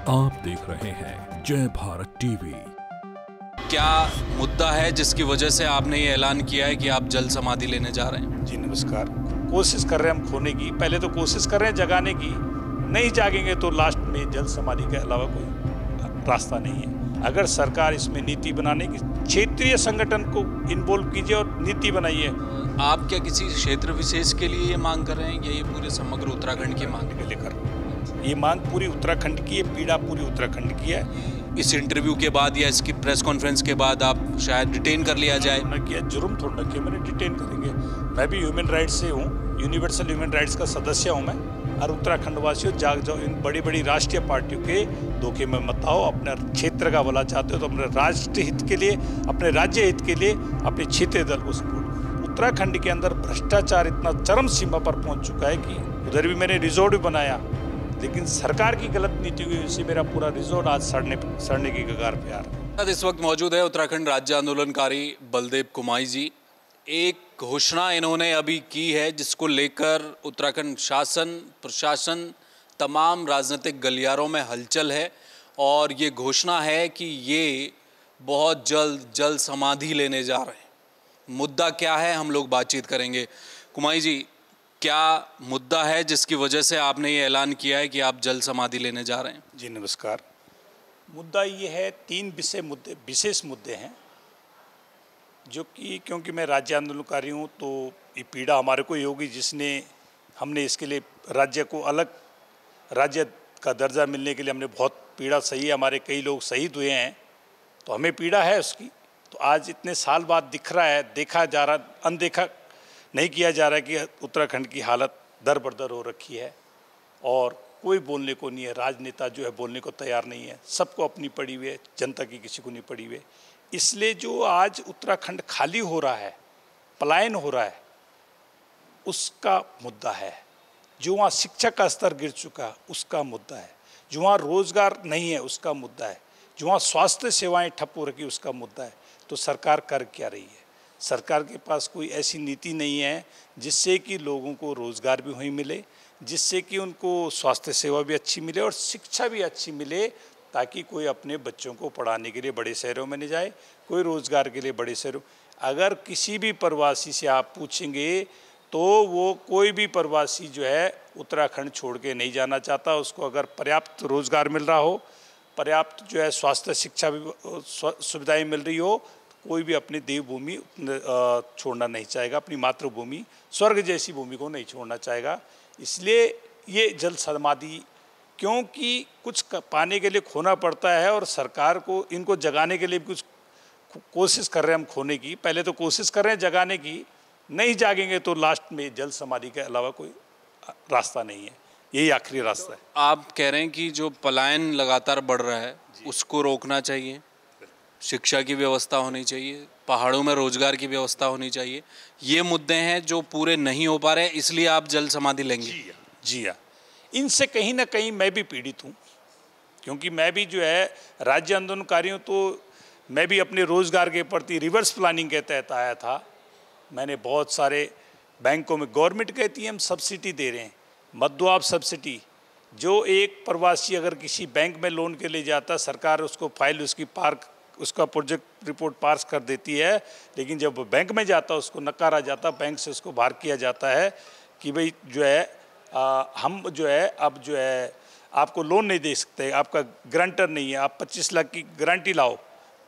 आप देख रहे हैं जय भारत टीवी। क्या मुद्दा है जिसकी वजह से आपने ये ऐलान किया है कि आप जल समाधि लेने जा रहे हैं? जी नमस्कार। कोशिश कर रहे हैं हम खोने की, पहले तो कोशिश कर रहे हैं जगाने की। नहीं जागेंगे तो लास्ट में जल समाधि के अलावा कोई रास्ता नहीं है। अगर सरकार इसमें नीति बनाने की, क्षेत्रीय संगठन को इन्वॉल्व कीजिए और नीति बनाइए। आप क्या किसी क्षेत्र विशेष के लिए ये मांग कर रहे हैं या ये पूरे समग्र उत्तराखंड की मांग के लिए कर रहे हैं? ये मांग पूरी उत्तराखंड की है, पीड़ा पूरी उत्तराखंड की है। इस इंटरव्यू के बाद या इसकी प्रेस कॉन्फ्रेंस के बाद आप शायद डिटेन कर लिया जाए? न किया, जुर्म थोड़ा न किया, मैंने डिटेन करेंगे। मैं भी ह्यूमन राइट्स से हूँ, यूनिवर्सल ह्यूमन राइट्स का सदस्य हूँ मैं। और उत्तराखंड वासियों, जाग जाओ, इन बड़ी बड़ी राष्ट्रीय पार्टियों के धोखे में मत आओ। अपने क्षेत्र का भला चाहते हो तो अपने राष्ट्र हित के लिए, अपने राज्य हित के लिए अपने क्षेत्रीय दल को सपोर्ट। उत्तराखंड के अंदर भ्रष्टाचार इतना चरम सीमा पर पहुंच चुका है कि उधर भी मैंने रिजॉर्ट भी बनाया, लेकिन सरकार की गलत नीति की वजह से मेरा पूरा रिजॉर्ट आज सड़ने की कगार पे आ रहा है। इस वक्त मौजूद है उत्तराखंड राज्य आंदोलनकारी बलदेव कुमाई जी। एक घोषणा इन्होंने अभी की है जिसको लेकर उत्तराखंड शासन, प्रशासन, तमाम राजनीतिक गलियारों में हलचल है और ये घोषणा है कि ये बहुत जल्द जल समाधि लेने जा रहे हैं। मुद्दा क्या है, हम लोग बातचीत करेंगे। कुमाई जी, क्या मुद्दा है जिसकी वजह से आपने ये ऐलान किया है कि आप जल समाधि लेने जा रहे हैं? जी नमस्कार। मुद्दा ये है, 3 विशेष मुद्दे हैं जो कि, क्योंकि मैं राज्य आंदोलनकारी हूँ तो ये पीड़ा हमारे को ही होगी, जिसने हमने इसके लिए राज्य को अलग राज्य का दर्जा मिलने के लिए हमने बहुत पीड़ा सही है। हमारे कई लोग शहीद हुए हैं तो हमें पीड़ा है उसकी। तो आज इतने साल बाद दिख रहा है, देखा जा रहा, अनदेखा नहीं किया जा रहा है कि उत्तराखंड की हालत दर बदर हो रखी है और कोई बोलने को नहीं है। राजनेता जो है बोलने को तैयार नहीं है, सबको अपनी पड़ी हुई है, जनता की किसी को नहीं पड़ी हुई है। इसलिए जो आज उत्तराखंड खाली हो रहा है, पलायन हो रहा है, उसका मुद्दा है। जो वहाँ शिक्षा का स्तर गिर चुका है उसका मुद्दा है। जो वहाँ रोजगार नहीं है उसका मुद्दा है। जो वहाँ स्वास्थ्य सेवाएं ठप हो रखी उसका मुद्दा है। तो सरकार कर क्या रही है? सरकार के पास कोई ऐसी नीति नहीं है जिससे कि लोगों को रोजगार भी वहीं मिले, जिससे कि उनको स्वास्थ्य सेवा भी अच्छी मिले और शिक्षा भी अच्छी मिले, ताकि कोई अपने बच्चों को पढ़ाने के लिए बड़े शहरों में नहीं जाए, कोई रोज़गार के लिए बड़े शहरों। अगर किसी भी प्रवासी से आप पूछेंगे तो वो कोई भी प्रवासी जो है उत्तराखंड छोड़ के नहीं जाना चाहता। उसको अगर पर्याप्त रोज़गार मिल रहा हो, पर्याप्त जो है स्वास्थ्य शिक्षा भी सुविधाएं मिल रही हो, कोई भी अपनी देवभूमि छोड़ना नहीं चाहेगा, अपनी मातृभूमि, स्वर्ग जैसी भूमि को नहीं छोड़ना चाहेगा। इसलिए ये जल समाधि, क्योंकि कुछ पाने के लिए खोना पड़ता है और सरकार को इनको जगाने के लिए भी कुछ कोशिश कर रहे हैं हम खोने की। पहले तो कोशिश कर रहे हैं जगाने की, नहीं जागेंगे तो लास्ट में जल समाधि के अलावा कोई रास्ता नहीं है, यही आखिरी रास्ता है। आप कह रहे हैं कि जो पलायन लगातार बढ़ रहा है उसको रोकना चाहिए, शिक्षा की व्यवस्था होनी चाहिए, पहाड़ों में रोजगार की व्यवस्था होनी चाहिए। ये मुद्दे हैं जो पूरे नहीं हो पा रहे हैं, इसलिए आप जल समाधि लेंगे? जी हाँ। इनसे कहीं ना कहीं मैं भी पीड़ित हूँ, क्योंकि मैं भी जो है राज्य आंदोलनकारी हूँ। तो मैं भी अपने रोज़गार के प्रति रिवर्स प्लानिंग के तहत आया था। मैंने बहुत सारे बैंकों में, गवर्नमेंट कहती है हम सब्सिडी दे रहे हैं, मत दो आप सब्सिडी। जो एक प्रवासी अगर किसी बैंक में लोन के लिए जाता, सरकार उसको फाइल उसका प्रोजेक्ट रिपोर्ट पास कर देती है, लेकिन जब बैंक में जाता उसको नकारा जाता, बैंक से उसको बाहर किया जाता है कि भाई जो है हम जो है अब जो है आपको लोन नहीं दे सकते, आपका गारंटर नहीं है, आप 25 लाख की गारंटी लाओ।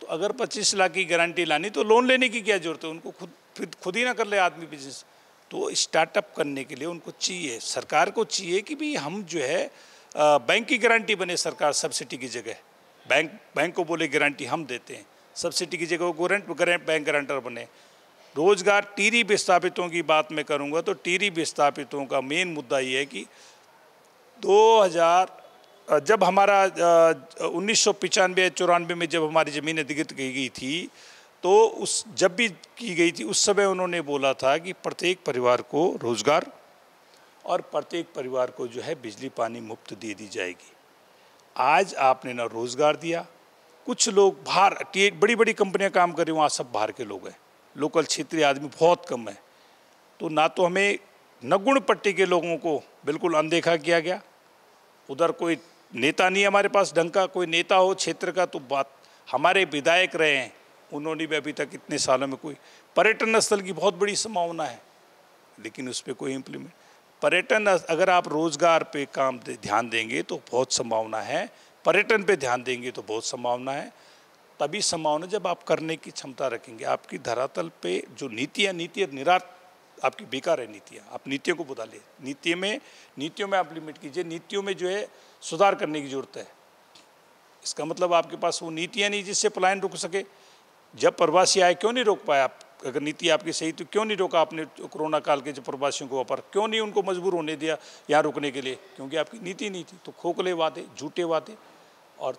तो अगर 25 लाख की गारंटी लानी तो लोन लेने की क्या जरूरत है? उनको खुद ही ना कर ले आदमी बिजनेस। तो स्टार्टअप करने के लिए उनको चाहिए, सरकार को चाहिए कि भाई हम जो है बैंक की गारंटी बने, सरकार सब्सिडी की जगह बैंक को बोले गारंटी हम देते हैं, सब्सिडी की जगह वो बैंक गारंटर बने। रोजगार, टीरी विस्थापितों की बात मैं करूंगा तो टीरी विस्थापितों का मेन मुद्दा ये है कि 2000 जब हमारा 1995-94 में जब हमारी ज़मीन अधिकृत की गई थी, तो जब भी की गई थी उस समय उन्होंने बोला था कि प्रत्येक परिवार को रोजगार और प्रत्येक परिवार को जो है बिजली पानी मुफ्त दे दी जाएगी। आज आपने ना रोजगार दिया, कुछ लोग बाहर, बड़ी बड़ी कंपनियां काम कर रही, वहाँ सब बाहर के लोग हैं, लोकल क्षेत्रीय आदमी बहुत कम है। तो ना तो हमें नगुण पट्टी के लोगों को बिल्कुल अनदेखा किया गया, उधर कोई नेता नहीं हमारे पास ढंग का, कोई नेता हो क्षेत्र का तो बात। हमारे विधायक रहे हैं, उन्होंने भी अभी तक इतने सालों में कोई पर्यटन स्थल की बहुत बड़ी संभावना है, लेकिन उस पर कोई इम्प्लीमेंट। पर्यटन अगर आप रोजगार पे काम ध्यान देंगे तो बहुत संभावना है, पर्यटन पे ध्यान देंगे तो बहुत संभावना है। तभी संभावना जब आप करने की क्षमता रखेंगे। आपकी धरातल पे जो नीतियाँ निरात आपकी बेकार है नीतियाँ, आप नीतियों को बदलिए, नीतियों में आप लिमिट कीजिए, नीतियों में जो है सुधार करने की जरूरत है। इसका मतलब आपके पास वो नीतियाँ नहीं जिससे पलायन रुक सके। जब प्रवासी आए क्यों नहीं रोक पाए आप? अगर नीति आपकी सही तो क्यों नहीं रोका आपने कोरोना काल के जो प्रवासियों को वापस, क्यों नहीं उनको मजबूर होने दिया यहाँ रुकने के लिए? क्योंकि आपकी नीति नहीं थी। तो खोखले वादे, झूठे वादे और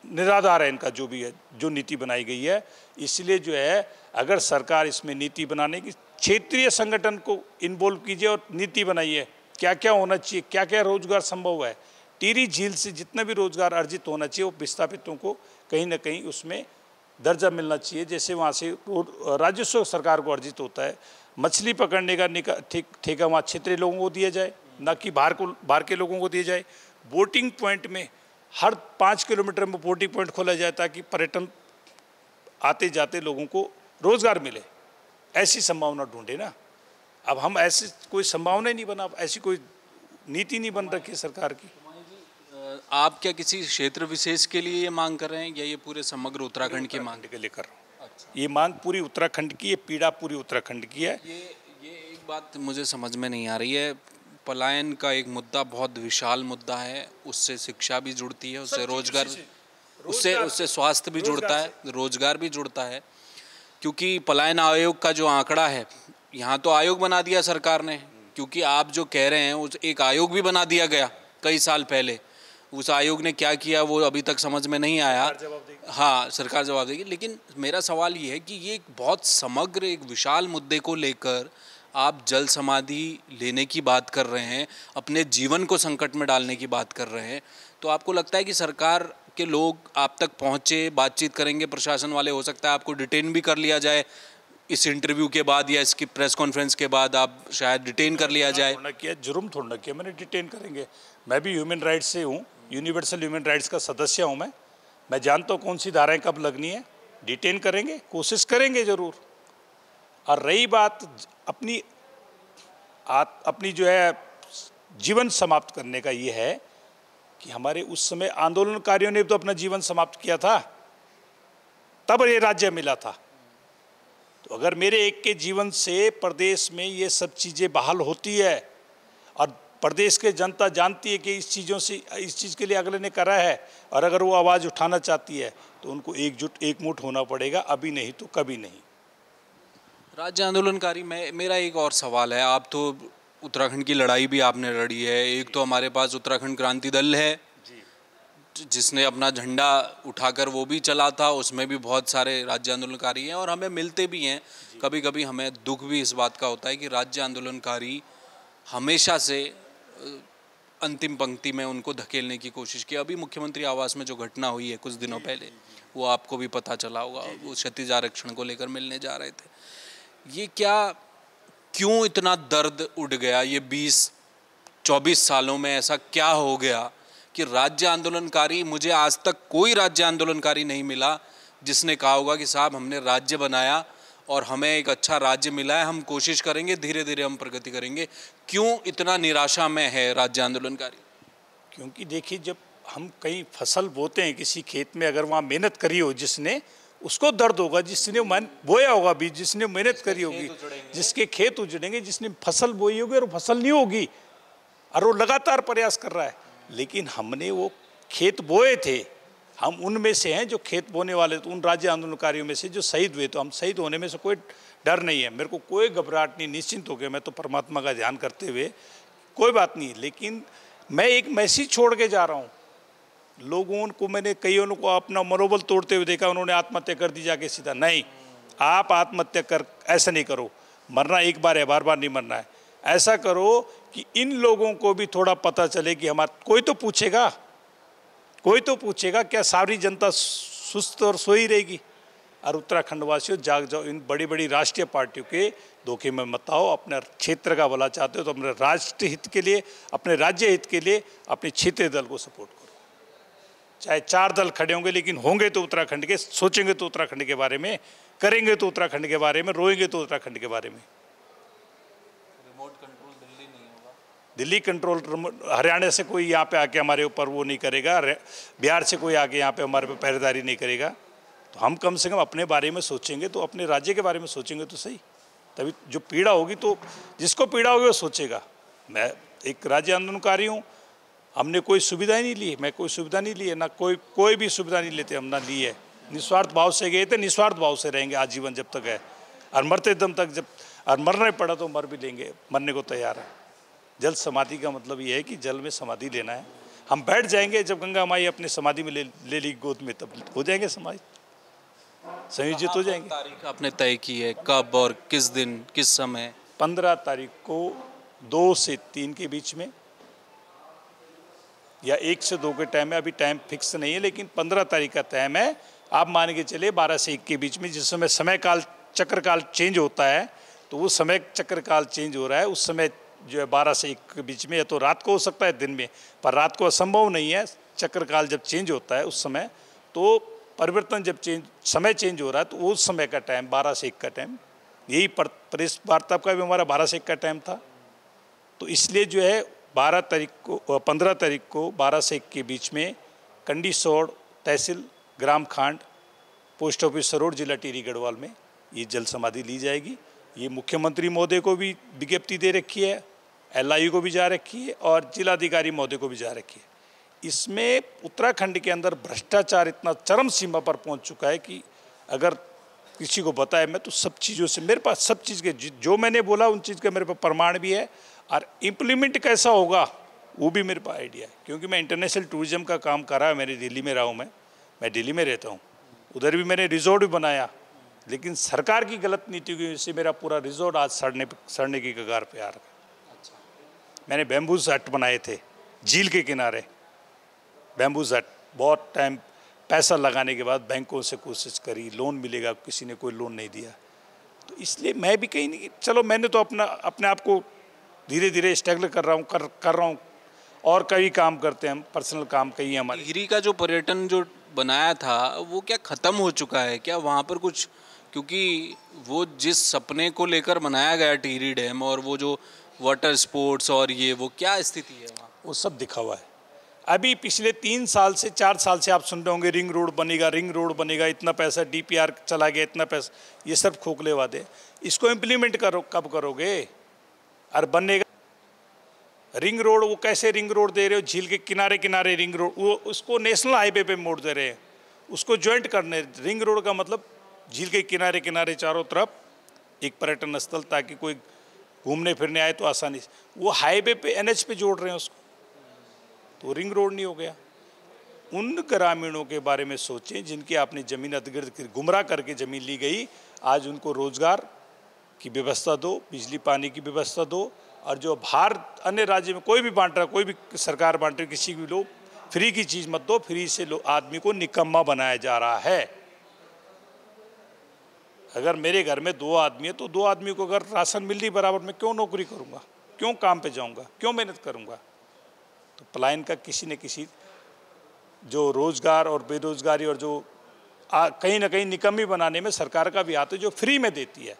निराधार है इनका जो भी है, जो नीति बनाई गई है। इसलिए जो है अगर सरकार इसमें नीति बनाने की, क्षेत्रीय संगठन को इन्वॉल्व कीजिए और नीति बनाइए, क्या क्या होना चाहिए, क्या क्या रोजगार संभव है। टिहरी झील से जितना भी रोजगार अर्जित होना चाहिए वो विस्थापितों को कहीं ना कहीं उसमें दर्जा मिलना चाहिए, जैसे वहाँ से राजस्व सरकार को अर्जित होता है। मछली पकड़ने का ठेका वहाँ क्षेत्रीय लोगों को दिया जाए, ना कि बाहर के लोगों को दिया जाए। बोटिंग पॉइंट में हर 5 किलोमीटर में बोटिंग पॉइंट खोला जाए ताकि पर्यटन आते जाते लोगों को रोजगार मिले। ऐसी संभावना ढूंढे ना। अब हम ऐसी कोई संभावना ही नहीं बना, ऐसी कोई नीति नहीं बन रखी सरकार की। आप क्या किसी क्षेत्र विशेष के लिए ये मांग कर रहे हैं या ये पूरे समग्र उत्तराखंड की मांग के लिए कर रहा हूँ? अच्छा। ये मांग पूरी उत्तराखंड की, ये पीड़ा पूरी उत्तराखंड की है। ये एक बात मुझे समझ में नहीं आ रही है। पलायन का एक मुद्दा बहुत विशाल मुद्दा है, उससे शिक्षा भी जुड़ती है, उससे रोजगार, उससे स्वास्थ्य भी जुड़ता है, रोजगार भी जुड़ता है। क्योंकि पलायन आयोग का जो आंकड़ा है, यहाँ तो आयोग बना दिया सरकार ने, क्योंकि आप जो कह रहे हैं उस एक आयोग भी बना दिया गया कई साल पहले। उस आयोग ने क्या किया वो अभी तक समझ में नहीं आया। हाँ, सरकार जवाब देगी। लेकिन मेरा सवाल ये है कि ये एक बहुत समग्र, एक विशाल मुद्दे को लेकर आप जल समाधि लेने की बात कर रहे हैं, अपने जीवन को संकट में डालने की बात कर रहे हैं, तो आपको लगता है कि सरकार के लोग आप तक पहुँचे, बातचीत करेंगे, प्रशासन वाले, हो सकता है आपको डिटेन भी कर लिया जाए इस इंटरव्यू के बाद या इसकी प्रेस कॉन्फ्रेंस के बाद, आप शायद डिटेन कर लिया जाए? जुर्म थोड़ा ना किया मैंने, डिटेन करेंगे। मैं भी ह्यूमन राइट्स से हूँ, यूनिवर्सल ह्यूमन राइट्स का सदस्य हूँ मैं जानता हूँ कौन सी धाराएं कब लगनी है। डिटेन करेंगे, कोशिश करेंगे ज़रूर। और रही बात अपनी जो है जीवन समाप्त करने का, ये है कि हमारे उस समय आंदोलनकारियों ने तो अपना जीवन समाप्त किया था, तब ये राज्य मिला था। तो अगर मेरे एक के जीवन से प्रदेश में ये सब चीज़ें बहाल होती है और प्रदेश के जनता जानती है कि इस चीज़ के लिए अगले ने करा है, और अगर वो आवाज़ उठाना चाहती है तो उनको एकमुठ होना पड़ेगा, अभी नहीं तो कभी नहीं। राज्य आंदोलनकारी मेरा एक और सवाल है। आप तो उत्तराखंड की लड़ाई भी आपने लड़ी है। एक तो हमारे पास उत्तराखंड क्रांति दल है जिसने अपना झंडा उठाकर वो भी चला था, उसमें भी बहुत सारे राज्य आंदोलनकारी हैं और हमें मिलते भी हैं। कभी कभी हमें दुख भी इस बात का होता है कि राज्य आंदोलनकारी हमेशा से अंतिम पंक्ति में उनको धकेलने की कोशिश की। अभी मुख्यमंत्री आवास में जो घटना हुई है कुछ दिनों पहले, वो आपको भी पता चला होगा, वो क्षतिज आरक्षण को लेकर मिलने जा रहे थे। ये क्यों इतना दर्द उठ गया? ये 20-24 सालों में ऐसा क्या हो गया कि राज्य आंदोलनकारी, मुझे आज तक कोई राज्य आंदोलनकारी नहीं मिला जिसने कहा होगा कि साहब हमने राज्य बनाया और हमें एक अच्छा राज्य मिला है, हम कोशिश करेंगे, धीरे धीरे हम प्रगति करेंगे। क्यों इतना निराशा में है राज्य आंदोलनकारी? क्योंकि देखिए, जब हम कहीं फसल बोते हैं किसी खेत में, अगर वहाँ मेहनत करी हो जिसने, उसको दर्द होगा। जिसने बोया होगा बीज, जिसने मेहनत करी होगी, जिसके खेत उजड़ेंगे, जिसने फसल बोई होगी और फसल नहीं होगी और वो लगातार प्रयास कर रहा है। लेकिन हमने वो खेत बोए थे, हम उनमें से हैं जो खेत बोने वाले, तो उन राज्य आंदोलनकारियों में से जो शहीद हुए, तो हम शहीद होने में से कोई डर नहीं है, मेरे को कोई घबराहट नहीं, निश्चिंत हो गया। मैं तो परमात्मा का ध्यान करते हुए कोई बात नहीं। लेकिन मैं एक मैसेज छोड़ के जा रहा हूँ लोगों को। मैंने कईयों को अपना मनोबल तोड़ते हुए देखा, उन्होंने आत्महत्या कर दी जाके सीधा। नहीं, आप आत्महत्या कर ऐसा नहीं करो, मरना एक बार है, बार बार नहीं मरना है। ऐसा करो कि इन लोगों को भी थोड़ा पता चले कि हमारा कोई तो पूछेगा, क्या सारी जनता सुस्त और सोई रहेगी? और उत्तराखंड वासियों जाग जाओ, इन बड़ी बड़ी राष्ट्रीय पार्टियों के धोखे में मत आओ। अपने क्षेत्र का भला चाहते हो तो अपने राष्ट्र हित के लिए, अपने राज्य हित के लिए अपने क्षेत्रीय दल को सपोर्ट करो। चाहे 4 दल खड़े होंगे, लेकिन होंगे तो उत्तराखंड के, सोचेंगे तो उत्तराखंड के बारे में, करेंगे तो उत्तराखंड के बारे में, रोएंगे तो उत्तराखंड के बारे में। रिमोट कंट्रोल दिल्ली नहीं होगा, दिल्ली कंट्रोल हरियाणा से कोई यहाँ पे आके हमारे ऊपर वो नहीं करेगा, बिहार से कोई आके यहाँ पे हमारे पे पहरेदारी नहीं करेगा। तो हम कम से कम अपने बारे में सोचेंगे, तो अपने राज्य के बारे में सोचेंगे तो सही। तभी जो पीड़ा होगी, तो जिसको पीड़ा होगी वो सोचेगा। मैं एक राज्य आंदोलनकारी हूँ, हमने कोई सुविधा ही नहीं ली, मैं कोई सुविधा नहीं ली है, ना कोई भी सुविधा नहीं लेते हम, ना ली है। निस्वार्थ भाव से गए थे, निस्वार्थ भाव से रहेंगे आजीवन जब तक है, और मरते दम तक। जब और मरना पड़ा तो मर भी लेंगे, मरने को तैयार है। जल समाधि का मतलब ये है कि जल में समाधि लेना है। हम बैठ जाएंगे जब गंगा माई अपने समाधि में ले ली गोद में, तब हो जाएंगे समाधि, संयोजित हो जाएंगे। तारीख आपने तय की है, कब और किस दिन किस समय? 15 तारीख को 2 से 3 के बीच में, या 1 से 2 के टाइम है। अभी टाइम फिक्स नहीं है, लेकिन 15 तारीख का टाइम है। आप मान के चलिए 12 से 1 के बीच में, जिस समय समय काल चक्र काल चेंज होता है, तो वो समय चक्र काल चेंज हो रहा है। उस समय जो है 12 से 1 के बीच में, या तो रात को हो सकता है दिन में, पर रात को असंभव नहीं है। चक्र काल जब चेंज होता है उस समय, तो परिवर्तन जब समय चेंज हो रहा है, तो उस समय का टाइम 12 से 1 का टाइम, यही प्रेस वार्ता का भी हमारा 12 से 1 का टाइम था। तो इसलिए जो है 15 तारीख को 12 से 1 के बीच में कंडीसौड़ तहसील ग्राम खांड पोस्ट ऑफिस सरोड जिला टिहरी गढ़वाल में ये जल समाधि ली जाएगी। ये मुख्यमंत्री महोदय को भी विज्ञप्ति दे रखी है, LIU को भी जा रखी है, और जिलाधिकारी महोदय को भी जा रखी है। इसमें उत्तराखंड के अंदर भ्रष्टाचार इतना चरम सीमा पर पहुंच चुका है कि अगर किसी को बताए, मैं तो सब चीज़ों से, मेरे पास सब चीज़ के जो मैंने बोला उन चीज़ का मेरे पास प्रमाण भी है, और इम्प्लीमेंट कैसा होगा वो भी मेरे पास आइडिया है। क्योंकि मैं इंटरनेशनल टूरिज्म का काम कर रहा है, मेरी दिल्ली में रहा हूँ, मैं दिल्ली में रहता हूँ, उधर भी मैंने रिजॉर्ट भी बनाया, लेकिन सरकार की गलत नीति की वजह से मेरा पूरा रिजॉर्ट आज सड़ने की कगार पे आ रहा है। मैंने बैम्बूस हट बनाए थे झील के किनारे, बैम्बूस हट, बहुत टाइम पैसा लगाने के बाद बैंकों से कोशिश करी, लोन मिलेगा, किसी ने कोई लोन नहीं दिया। तो इसलिए मैं भी कहीं नहीं, चलो मैंने तो अपने आप को धीरे धीरे स्ट्रगल कर रहा हूँ, और कई काम करते हैं हम, पर्सनल काम कई हमारे। टिहरी का जो पर्यटन जो बनाया था वो क्या ख़त्म हो चुका है क्या वहाँ पर कुछ? क्योंकि वो जिस सपने को लेकर बनाया गया टिहरी डैम, और वो जो वाटर स्पोर्ट्स और ये, वो क्या स्थिति है वहाँ? वो सब दिखा हुआ है। अभी पिछले 3 साल से 4 साल से आप सुन रहे होंगे रिंग रोड बनेगा, इतना पैसा DPR चला गया, इतना पैसा, ये सब खोखले वादे। इसको इम्प्लीमेंट करो, कब करोगे? और बनेगा रिंग रोड, वो कैसे रिंग रोड दे रहे हो? झील के किनारे किनारे रिंग रोड, वो उसको नेशनल हाईवे पे मोड़ दे रहे हैं, उसको ज्वाइंट करने। रिंग रोड का मतलब झील के किनारे किनारे चारों तरफ एक पर्यटन स्थल, ताकि कोई घूमने फिरने आए तो आसानी से। वो हाईवे पे NH पे जोड़ रहे हैं उसको, तो रिंग रोड नहीं हो गया। उन ग्रामीणों के बारे में सोचें जिनकी आपने ज़मीन अधिग्रहित गुमराह करके ज़मीन ली गई। आज उनको रोज़गार की व्यवस्था दो, बिजली पानी की व्यवस्था दो, और जो बाहर अन्य राज्य में कोई भी बांट रहा, कोई भी सरकार बांट रही, किसी भी लोग फ्री की चीज़ मत दो। फ्री से आदमी को निकम्मा बनाया जा रहा है। अगर मेरे घर में 2 आदमी है, तो 2 आदमी को अगर राशन मिल रही बराबर, मैं क्यों नौकरी करूँगा, क्यों काम पे जाऊँगा, क्यों मेहनत करूँगा? तो पलायन का किसी न किसी, जो रोज़गार और बेरोज़गारी और जो कहीं ना कहीं निकम्मी बनाने में सरकार का भी हाथ है, जो फ्री में देती है।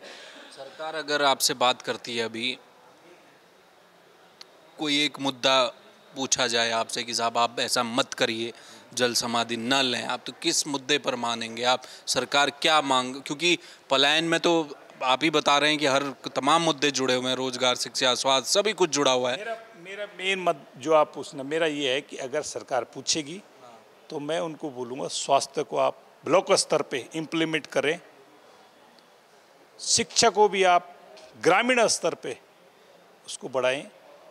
सरकार अगर आपसे बात करती है, अभी कोई एक मुद्दा पूछा जाए आपसे कि साहब आप ऐसा मत करिए, जल समाधि न लें, आप तो किस मुद्दे पर मानेंगे आप? सरकार क्या मांग, क्योंकि पलायन में तो आप ही बता रहे हैं कि हर तमाम मुद्दे जुड़े हुए हैं, रोजगार, शिक्षा, स्वास्थ्य, सभी कुछ जुड़ा हुआ है। मेरा मेन मत जो आप पूछना, मेरा ये है कि अगर सरकार पूछेगी तो मैं उनको बोलूँगा स्वास्थ्य को आप ब्लॉक स्तर पे इम्प्लीमेंट करें, शिक्षा को भी आप ग्रामीण स्तर पे उसको बढ़ाएं।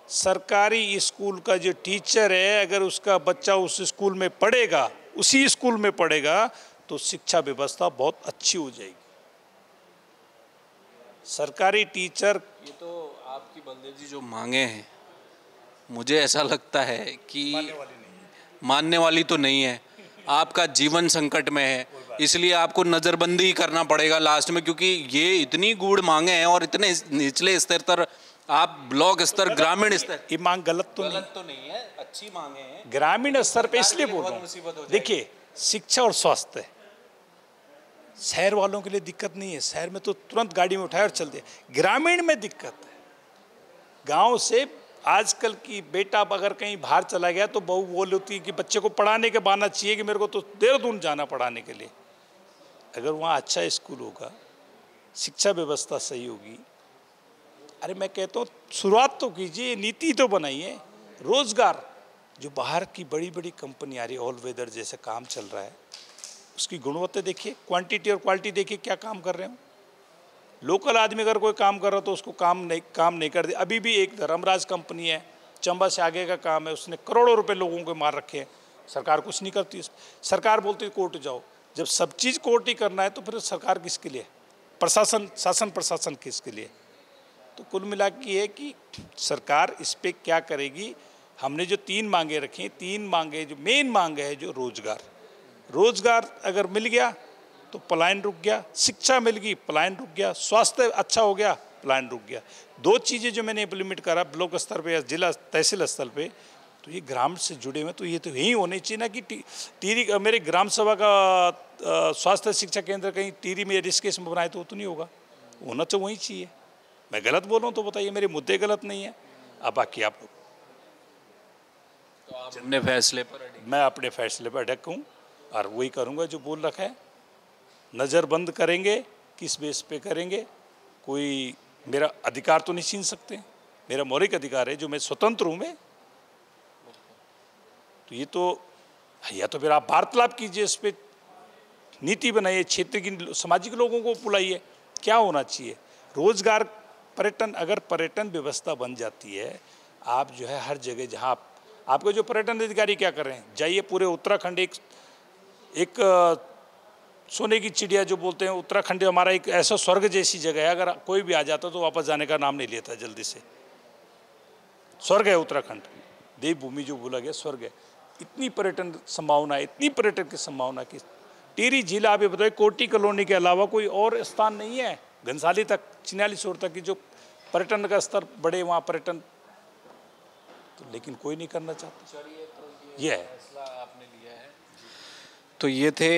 सरकारी स्कूल का जो टीचर है, अगर उसका बच्चा उस स्कूल में पढ़ेगा, उसी स्कूल में पढ़ेगा, तो शिक्षा व्यवस्था बहुत अच्छी हो जाएगी। सरकारी टीचर, ये तो आपकी बलदेव जी जो मांगे हैं, मुझे ऐसा लगता है कि मानने वाली तो नहीं है। आपका जीवन संकट में है, इसलिए आपको नज़रबंदी करना पड़ेगा लास्ट में, क्योंकि ये इतनी गूढ़ मांगे हैं और इतने निचले स्तर पर आप ब्लॉक स्तर, ग्रामीण स्तर। ये मांग गलत तो नहीं है, अच्छी मांगे हैं ग्रामीण स्तर पे, इसलिए बोल रहा हूँ। देखिए, शिक्षा और स्वास्थ्य शहर वालों के लिए दिक्कत नहीं है, शहर में तो तुरंत गाड़ी में उठाए और चल दे। ग्रामीण में दिक्कत है। गांव से आजकल की बेटा अगर कहीं बाहर चला गया तो बहू बोल होती है कि बच्चे को पढ़ाने के बहाना चाहिए कि मेरे को तो देहरादून जाना पढ़ाने के लिए। अगर वहाँ अच्छा स्कूल होगा, शिक्षा व्यवस्था सही होगी, अरे मैं कहता हूँ शुरुआत तो कीजिए, नीति तो बनाइए। रोजगार, जो बाहर की बड़ी बड़ी कंपनी आ रही है, ऑल वेदर जैसे काम चल रहा है, उसकी गुणवत्ता देखिए, क्वांटिटी और क्वालिटी देखिए, क्या काम कर रहे हो। लोकल आदमी अगर कोई काम कर रहा तो उसको काम नहीं कर दे। अभी भी एक धर्मराज कंपनी है, चंबा से आगे का काम है, उसने करोड़ों रुपए लोगों को मार रखे हैं, सरकार कुछ नहीं करती। सरकार बोलती है कोर्ट जाओ। जब सब चीज़ कोर्ट ही करना है तो फिर सरकार किसके लिए, प्रशासन, शासन प्रशासन किसके लिए। तो कुल मिला के है कि सरकार इस पर क्या करेगी। हमने जो 3 मांगे रखी, 3 मांगे, जो मेन मांग है, जो रोजगार अगर मिल गया तो पलायन रुक गया, शिक्षा मिल गई पलायन रुक गया, स्वास्थ्य अच्छा हो गया पलायन रुक गया। 2 चीज़ें जो मैंने इम्प्लीमेंट करा ब्लॉक स्तर पे या जिला तहसील स्तर पे, तो ये ग्राम से जुड़े हुए, तो ये तो यही होने चाहिए ना कि टीरी मेरे ग्राम सभा का स्वास्थ्य शिक्षा केंद्र कहीं टीरी में ऋषिकेश में बनाए तो नहीं होगा, होना तो वही चाहिए। मैं गलत बोल रहा हूँ तो बताइए, मेरे मुद्दे गलत नहीं है। अब बाकी आप लोग, तो आप अपने फैसले पर अड़े? मैं अपने फैसले पर अड़ग हूँ और वही करूँगा जो बोल रखा है। नज़रबंद करेंगे, किस बेस पे करेंगे, कोई मेरा अधिकार तो नहीं छीन सकते। मेरा मौलिक अधिकार है, जो मैं स्वतंत्र हूँ मैं। तो ये तो, या तो फिर आप वार्तालाप कीजिए, इस पर नीति बनाइए, क्षेत्र की सामाजिक लोगों को बुलाइए, क्या होना चाहिए। रोजगार, पर्यटन, अगर पर्यटन व्यवस्था बन जाती है, आप जो है हर जगह जहाँ आपके जो पर्यटन अधिकारी क्या कर रहे हैं, जाइए पूरे उत्तराखंड, एक सोने की चिड़िया जो बोलते हैं, उत्तराखंड हमारा एक ऐसा स्वर्ग जैसी जगह है। अगर कोई भी आ जाता तो वापस जाने का नाम नहीं लेता जल्दी से। स्वर्ग है उत्तराखंड, देवभूमि जो बोला गया, स्वर्ग है। इतनी पर्यटन संभावना है, इतनी पर्यटन की संभावना की टिहरी झील, आप ये बताइए, कोटी कॉलोनी के अलावा कोई और स्थान नहीं है। घनसाली तक, चिन्यालीसौर तक की जो पर्यटन का स्तर बढ़े, वहाँ पर्यटन तो, लेकिन कोई नहीं करना चाहता। ये है। तो ये थे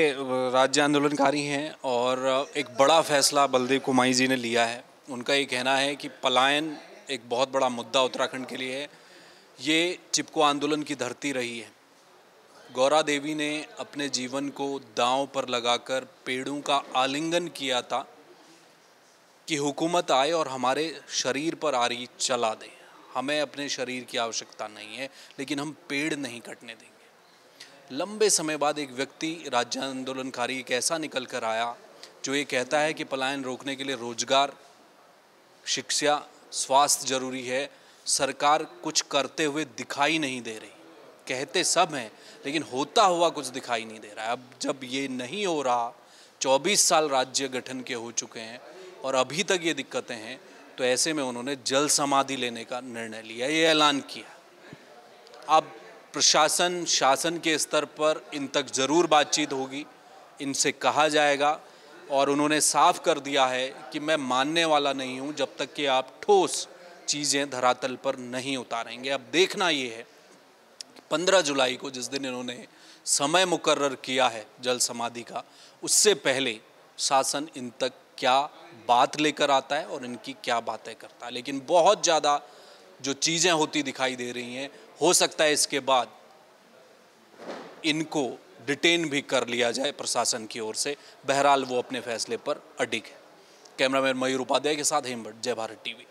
राज्य आंदोलनकारी हैं और एक बड़ा फैसला बलदेव कुमाई जी ने लिया है। उनका ये कहना है कि पलायन एक बहुत बड़ा मुद्दा उत्तराखंड के लिए है। ये चिपको आंदोलन की धरती रही है। गौरा देवी ने अपने जीवन को दांव पर लगाकर पेड़ों का आलिंगन किया था कि हुकूमत आए और हमारे शरीर पर आरी चला दे। हमें अपने शरीर की आवश्यकता नहीं है, लेकिन हम पेड़ नहीं कटने देंगे। लंबे समय बाद एक व्यक्ति राज्य आंदोलनकारी एक ऐसा निकल कर आया जो ये कहता है कि पलायन रोकने के लिए रोजगार, शिक्षा, स्वास्थ्य जरूरी है। सरकार कुछ करते हुए दिखाई नहीं दे रही। कहते सब हैं लेकिन होता हुआ कुछ दिखाई नहीं दे रहा है। अब जब ये नहीं हो रहा, 24 साल राज्य गठन के हो चुके हैं और अभी तक ये दिक्कतें हैं, तो ऐसे में उन्होंने जल समाधि लेने का निर्णय लिया, ये ऐलान किया। अब प्रशासन, शासन के स्तर पर इन तक ज़रूर बातचीत होगी, इनसे कहा जाएगा और उन्होंने साफ कर दिया है कि मैं मानने वाला नहीं हूं जब तक कि आप ठोस चीज़ें धरातल पर नहीं उतारेंगे। अब देखना ये है 15 जुलाई को जिस दिन इन्होंने समय मुकर्रर किया है जल समाधि का, उससे पहले शासन इन तक क्या बात लेकर आता है और इनकी क्या बातें करता है। लेकिन बहुत ज़्यादा जो चीज़ें होती दिखाई दे रही हैं, हो सकता है इसके बाद इनको डिटेन भी कर लिया जाए प्रशासन की ओर से। बहरहाल वो अपने फैसले पर अडिग है। कैमरामैन मयूर उपाध्याय के साथ हेमभट्ट, जय भारत टीवी।